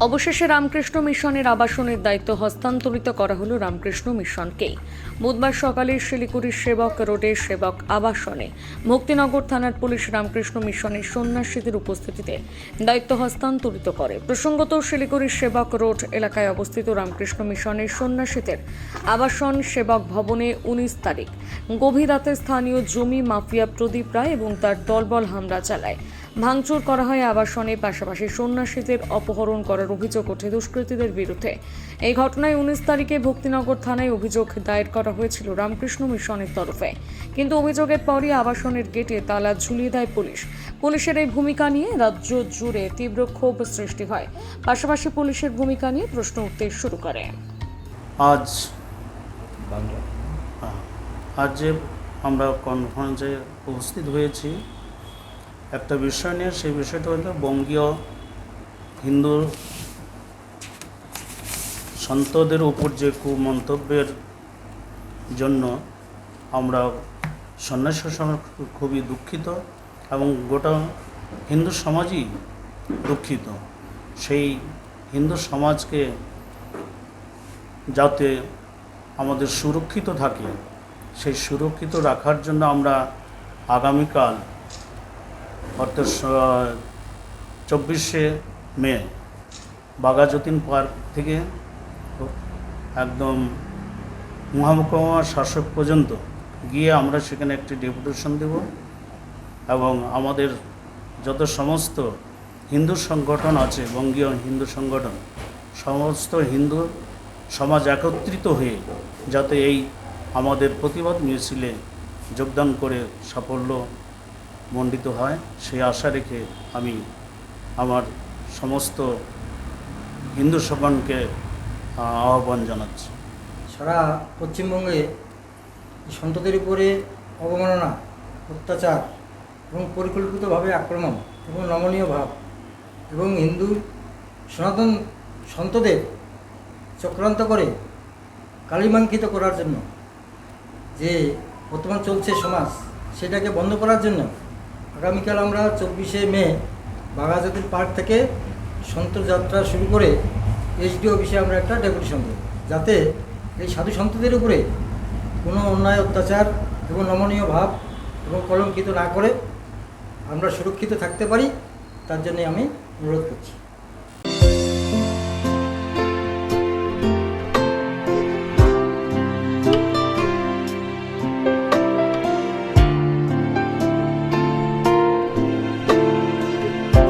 অবশেষে রামকৃষ্ণ মিশনের আবাসনের দায়িত্ব হস্তান্তরিত করা হলো রামকৃষ্ণ মিশনকেই। বুধবার সকালে শিলিগুড়ির সেবক রোডের সেবক আবাসনে মুক্তিনগর থানার পুলিশ রামকৃষ্ণ মিশনের সন্ন্যাসীদের উপস্থিতিতে দায়িত্ব হস্তান্তরিত করে। প্রসঙ্গত, শিলিগুড়ির সেবক রোড এলাকায় অবস্থিত রামকৃষ্ণ মিশনের সন্ন্যাসীদের আবাসন সেবক ভবনে 19 তারিখ গভীর রাতে স্থানীয় জমি মাফিয়া প্রদীপ রায় এবং তার দলবল হামলা চালায়। ভাঙচুর করা হয় আবাসনে, পাশাপাশি সন্ন্যাসীদের অপহরণ করার অভিযোগ ওঠে দুষ্কৃতীদের বিরুদ্ধে। এই ঘটনায় 19 তারিখে ভক্তিনগর থানায় অভিযোগ দায়ের করা হয়েছিল রামকৃষ্ণ মিশনের তরফে, কিন্তু অভিযোগের পরই আবাসনের গেটে তালা ঝুলিয়ে দেয় পুলিশ। পুলিশের এই ভূমিকা নিয়ে রাজ্য জুড়ে তীব্র ক্ষোভ সৃষ্টি হয়, পাশাপাশি পুলিশের ভূমিকা নিয়ে প্রশ্ন উঠতে শুরু করে। আজ যে আমরা কনফারেন্সে উপস্থিত হয়েছি একটা বিষয় নিয়ে, সেই বিষয়টা হলো বঙ্গীয় হিন্দু সন্তদের উপর যে কুমন্তব্যের জন্য আমরা সন্ন্যাসী সমাজ খুবই দুঃখিত এবং গোটা হিন্দু সমাজই দুঃখিত। সেই হিন্দু সমাজকে যাতে আমাদের সুরক্ষিত থাকে, সেই সুরক্ষিত রাখার জন্য আমরা আগামীকাল অর্থাৎ 24শে মে বাঘাযতীন পার্ক থেকে একদম মহামহকুমা শাসক পর্যন্ত গিয়ে আমরা সেখানে একটি ডেপুটেশন দেব এবং আমাদের যত সমস্ত হিন্দু সংগঠন আছে, বঙ্গীয় হিন্দু সংগঠন, সমস্ত হিন্দু সমাজ একত্রিত হয়ে যাতে এই আমাদের প্রতিবাদ মিছিলে যোগদান করে সাফল্য মণ্ডিত হয়, সেই আশা রেখে আমি আমার সমস্ত হিন্দু সমাজকে আহ্বান জানাচ্ছি। সারা পশ্চিমবঙ্গে সন্তদের উপরে অবমাননা, অত্যাচার এবং পরিকল্পিতভাবে আক্রমণ এবং নমনীয় ভাব এবং হিন্দু সনাতন সন্তদের চক্রান্ত করে কালিমাঙ্কিত করার জন্য যে বর্তমান চলছে সমাজ, সেটাকে বন্ধ করার জন্য আগামীকাল আমরা 24শে মে বাঘাযতীন পার্ক থেকে সন্ত যাত্রা শুরু করে এসডি অফিসে আমরা একটা ডেপুটেশন দেব, যাতে এই সাধু সন্তদের উপরে কোনো অন্যায়, অত্যাচার এবং নমনীয় ভাব এবং কলঙ্কিত না করে আমরা সুরক্ষিত থাকতে পারি, তার জন্যে আমি অনুরোধ করছি।